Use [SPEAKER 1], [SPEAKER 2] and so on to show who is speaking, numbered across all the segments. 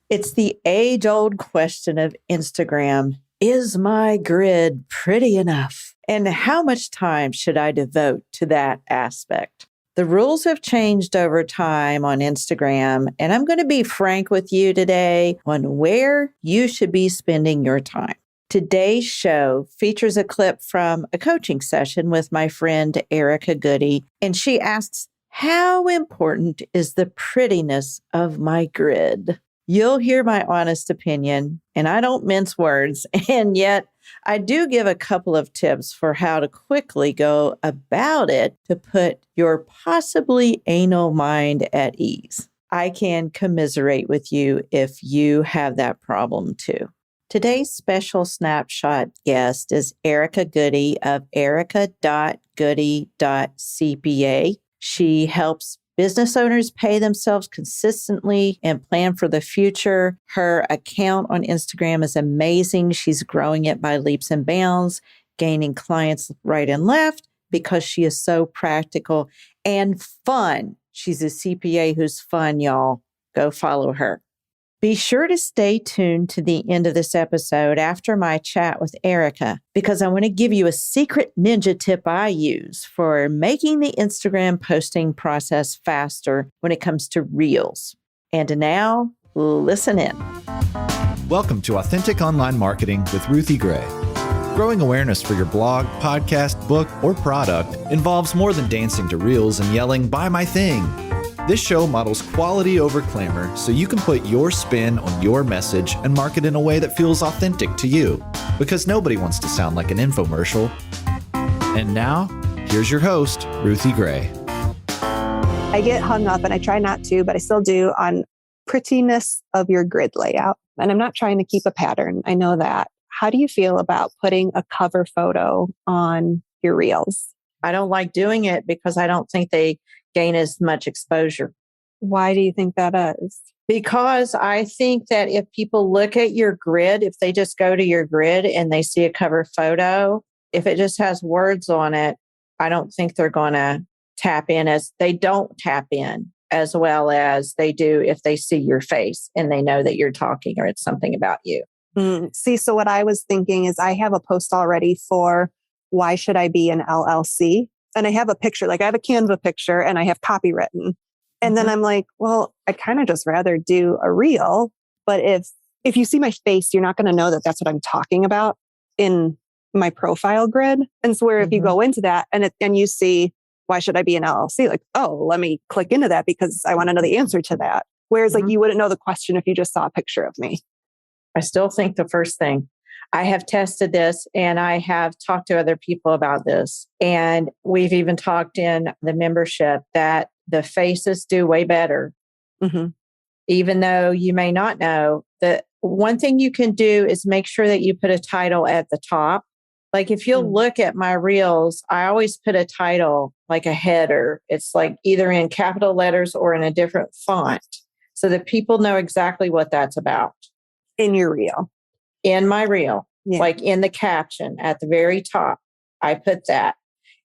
[SPEAKER 1] It's the age-old question of Instagram. Is my grid pretty enough? And how much time should I devote to that aspect? The rules have changed over time on Instagram, and I'm going to be frank with you today on where you should be spending your time. Today's show features a clip from a coaching session with my friend Erica Goode, and she asks, how important is the prettiness of my grid? You'll hear my honest opinion, and I don't mince words, and yet I do give a couple of tips for how to quickly go about it to put your possibly anal mind at ease. I can commiserate with you if you have that problem too. Today's special snapshot guest is Erica Goode of erica.goode.cpa. She helps business owners pay themselves consistently and plan for the future. Her account on Instagram is amazing. She's growing it by leaps and bounds, gaining clients right and left because she is so practical and fun. She's a CPA who's fun, y'all. Go follow her. Be sure to stay tuned to the end of this episode after my chat with Erica, because I want to give you a secret ninja tip I use for making the Instagram posting process faster when it comes to Reels. And now, listen in.
[SPEAKER 2] Welcome to Authentic Online Marketing with Ruthie Gray. Growing awareness for your blog, podcast, book, or product involves more than dancing to Reels and yelling, "Buy my thing." This show models quality over glamour so you can put your spin on your message and market in a way that feels authentic to you, because nobody wants to sound like an infomercial. And now, here's your host, Ruthie Gray.
[SPEAKER 3] I get hung up, and I try not to, but I still do, on prettiness of your grid layout. And I'm not trying to keep a pattern. I know that. How do you feel about putting a cover photo on your Reels?
[SPEAKER 1] I don't like doing it because I don't think they gain as much exposure.
[SPEAKER 3] Why do you think that is?
[SPEAKER 1] Because I think that if people look at your grid, if they just go to your grid and they see a cover photo, if it just has words on it, I don't think they're going to tap in as well as they do if they see your face and they know that you're talking or it's something about you.
[SPEAKER 3] See, so what I was thinking is I have a post already for why should I be an LLC? And I have a picture, like I have a Canva picture and I have copy written. And then I'm like, well, I'd kind of just rather do a reel. But if you see my face, you're not going to know that that's what I'm talking about in my profile grid. And so where if you go into that and you see, why should I be an LLC? Like, oh, let me click into that because I want to know the answer to that. Whereas like you wouldn't know the question if you just saw a picture of me.
[SPEAKER 1] I still think the first thing, I have tested this and I have talked to other people about this. And we've even talked in the membership that the faces do way better. Even though you may not know, that one thing you can do is make sure that you put a title at the top. Like if you'll look at my Reels, I always put a title, like a header. It's like either in capital letters or in a different font so that people know exactly what that's about.
[SPEAKER 3] In your reel.
[SPEAKER 1] In my reel, like in the caption at the very top, I put that.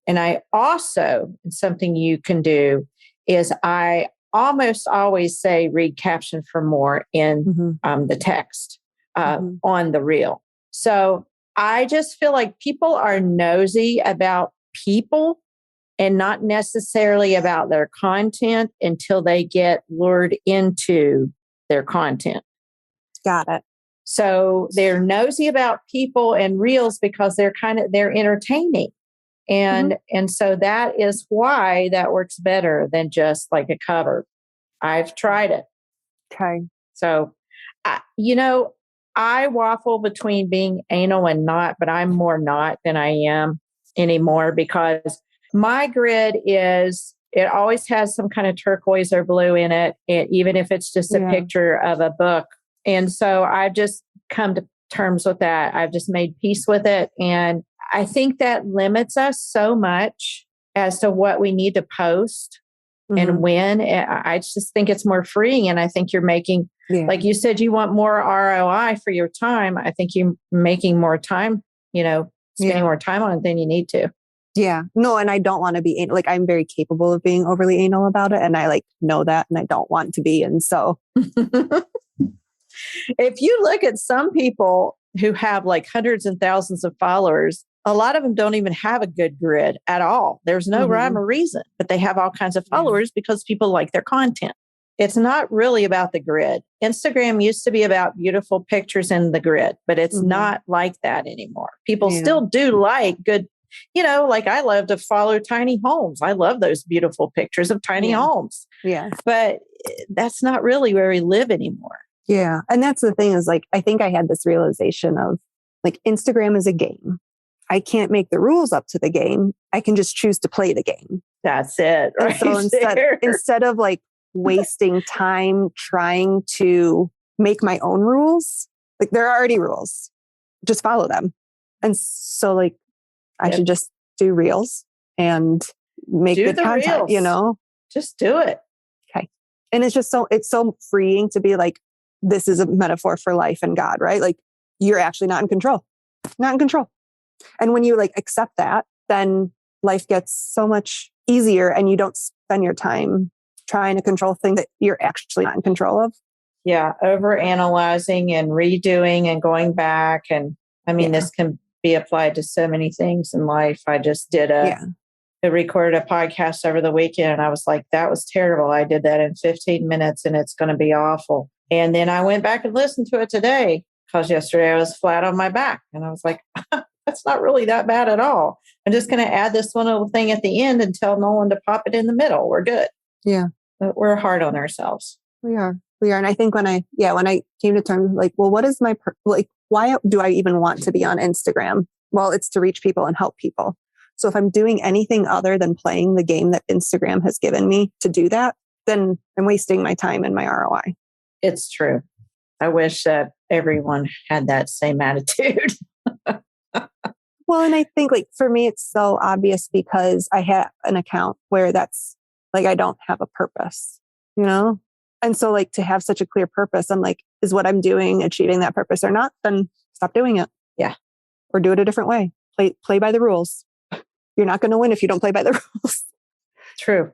[SPEAKER 1] And I also, something you can do is I almost always say read caption for more in the text on the reel. So I just feel like people are nosy about people and not necessarily about their content until they get lured into their content.
[SPEAKER 3] Got it.
[SPEAKER 1] So they're nosy about people and reels because they're entertaining. And so that is why that works better than just like a cover. I've tried it.
[SPEAKER 3] Okay.
[SPEAKER 1] So, I waffle between being anal and not, but I'm more not than I am anymore because my grid it always has some kind of turquoise or blue in it, even if it's just a picture of a book. And so I've just come to terms with that. I've just made peace with it. And I think that limits us so much as to what we need to post and when. I just think it's more freeing. And I think you're making, like you said, you want more ROI for your time. I think you're making more time, spending more time on it than you need to.
[SPEAKER 3] Yeah. No, and I don't want to be like, I'm very capable of being overly anal about it. And I know that and I don't want to be. And so
[SPEAKER 1] If you look at some people who have like hundreds and thousands of followers, a lot of them don't even have a good grid at all. There's no rhyme or reason, but they have all kinds of followers because people like their content. It's not really about the grid. Instagram used to be about beautiful pictures in the grid, but it's not like that anymore. People still do like good, like I love to follow tiny homes. I love those beautiful pictures of tiny homes.
[SPEAKER 3] Yeah.
[SPEAKER 1] But that's not really where we live anymore.
[SPEAKER 3] Yeah. And that's the thing is like, I think I had this realization of like Instagram is a game. I can't make the rules up to the game. I can just choose to play the game.
[SPEAKER 1] That's it. Right.
[SPEAKER 3] And so instead of like wasting time trying to make my own rules, like there are already rules, just follow them. And so like, I should just do reels and make good content,
[SPEAKER 1] reels. Just do it.
[SPEAKER 3] Okay. And it's so freeing to be like, this is a metaphor for life and God, right? Like you're actually not in control. And when you like accept that, then life gets so much easier and you don't spend your time trying to control things that you're actually not in control of.
[SPEAKER 1] Yeah. Over analyzing and redoing and going back. And I mean, this can be applied to so many things in life. I just did I recorded a podcast over the weekend and I was like, that was terrible. I did that in 15 minutes and it's going to be awful. And then I went back and listened to it today because yesterday I was flat on my back and I was like, that's not really that bad at all. I'm just going to add this one little thing at the end and tell Nolan to pop it in the middle. We're good.
[SPEAKER 3] Yeah.
[SPEAKER 1] But we're hard on ourselves.
[SPEAKER 3] We are. And I think when I came to terms with like, well, what is why do I even want to be on Instagram? Well, it's to reach people and help people. So if I'm doing anything other than playing the game that Instagram has given me to do that, then I'm wasting my time and my ROI.
[SPEAKER 1] It's true. I wish that everyone had that same attitude.
[SPEAKER 3] Well, and I think like for me, it's so obvious because I have an account where that's like, I don't have a purpose, And so like to have such a clear purpose, I'm like, is what I'm doing achieving that purpose or not? Then stop doing it.
[SPEAKER 1] Yeah.
[SPEAKER 3] Or do it a different way. Play by the rules. You're not going to win if you don't play by the rules.
[SPEAKER 1] True.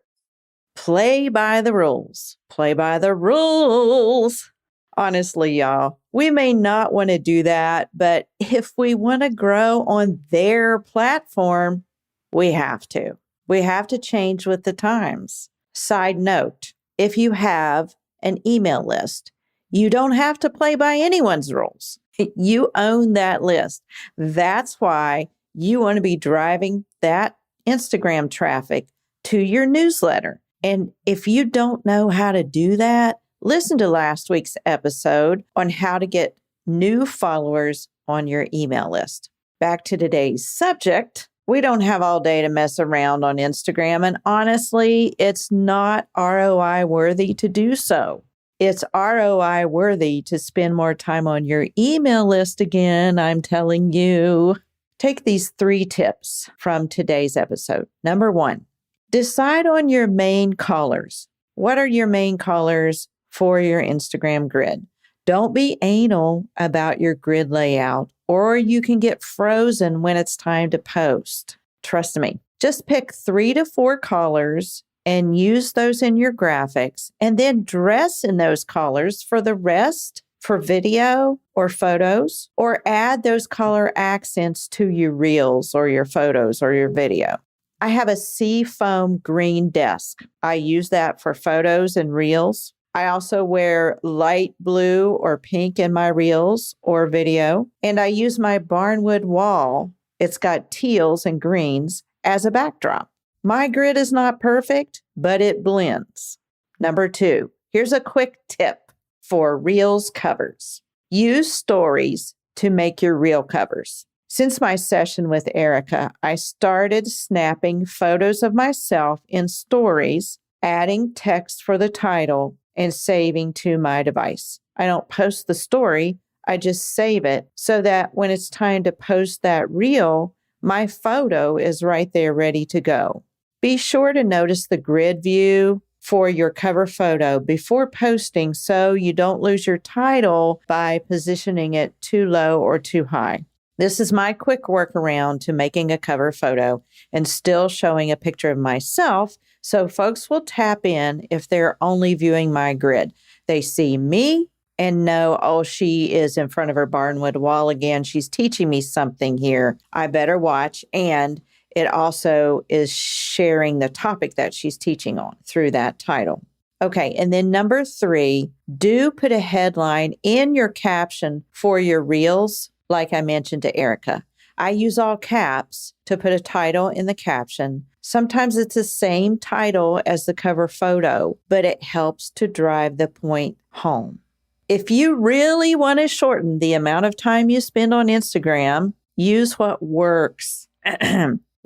[SPEAKER 1] Play by the rules. Play by the rules. Honestly, y'all, we may not want to do that, but if we want to grow on their platform, we have to. We have to change with the times. Side note, if you have an email list, you don't have to play by anyone's rules. You own that list. That's why you want to be driving that Instagram traffic to your newsletter. And if you don't know how to do that, listen to last week's episode on how to get new followers on your email list. Back to today's subject. We don't have all day to mess around on Instagram. And honestly, it's not ROI worthy to do so. It's ROI worthy to spend more time on your email list again, I'm telling you. Take these 3 tips from today's episode. Number 1, decide on your main colors. What are your main colors for your Instagram grid? Don't be anal about your grid layout, or you can get frozen when it's time to post. Trust me. Just pick 3 to 4 colors and use those in your graphics, and then dress in those colors for the rest, for video or photos, or add those color accents to your reels or your photos or your video. I have a sea foam green desk. I use that for photos and reels. I also wear light blue or pink in my reels or video, and I use my barnwood wall. It's got teals and greens as a backdrop. My grid is not perfect, but it blends. Number 2, here's a quick tip for reels covers. Use stories to make your reel covers. Since my session with Erica, I started snapping photos of myself in stories, adding text for the title, and saving to my device. I don't post the story, I just save it so that when it's time to post that reel, my photo is right there ready to go. Be sure to notice the grid view for your cover photo before posting so you don't lose your title by positioning it too low or too high. This is my quick workaround to making a cover photo and still showing a picture of myself so folks will tap in if they're only viewing my grid. They see me and know, oh, she is in front of her barnwood wall again. She's teaching me something here. I better watch. And it also is sharing the topic that she's teaching on through that title. Okay. And then number 3, do put a headline in your caption for your reels, like I mentioned to Erica. I use all caps to put a title in the caption. Sometimes it's the same title as the cover photo, but it helps to drive the point home. If you really want to shorten the amount of time you spend on Instagram, use what works.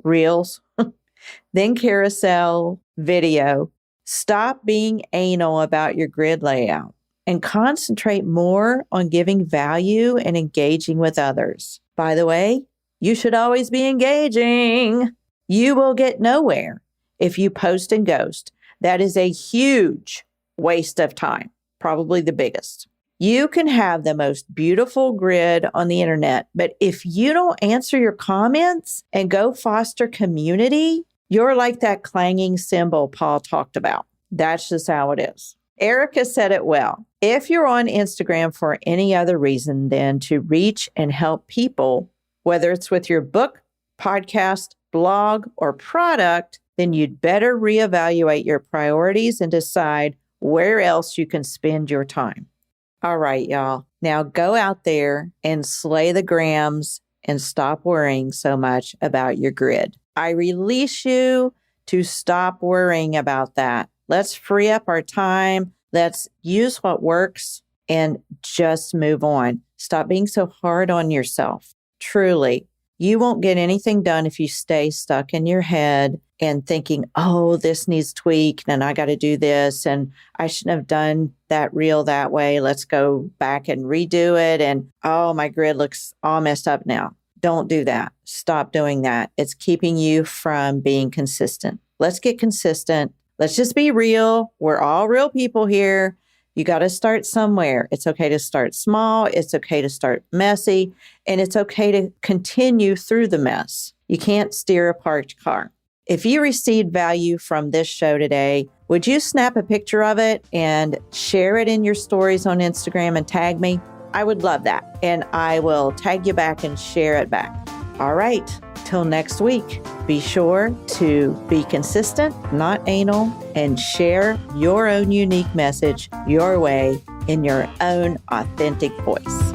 [SPEAKER 1] Reels, then carousel, video. Stop being anal about your grid layout and concentrate more on giving value and engaging with others. By the way, you should always be engaging. You will get nowhere if you post and ghost. That is a huge waste of time, probably the biggest. You can have the most beautiful grid on the internet, but if you don't answer your comments and go foster community, you're like that clanging cymbal Paul talked about. That's just how it is. Erica said it well. If you're on Instagram for any other reason than to reach and help people, whether it's with your book, podcast, blog, or product, then you'd better reevaluate your priorities and decide where else you can spend your time. All right, y'all. Now go out there and slay the grams and stop worrying so much about your grid. I release you to stop worrying about that. Let's free up our time. Let's use what works and just move on. Stop being so hard on yourself. Truly, you won't get anything done if you stay stuck in your head and thinking, oh, this needs tweaked and I got to do this and I shouldn't have done that reel that way. Let's go back and redo it. And oh, my grid looks all messed up now. Don't do that. Stop doing that. It's keeping you from being consistent. Let's get consistent. Let's just be real. We're all real people here. You got to start somewhere. It's okay to start small. It's okay to start messy. And it's okay to continue through the mess. You can't steer a parked car. If you received value from this show today, would you snap a picture of it and share it in your stories on Instagram and tag me? I would love that. And I will tag you back and share it back. All right. Till next week, be sure to be consistent, not anal, and share your own unique message your way in your own authentic voice.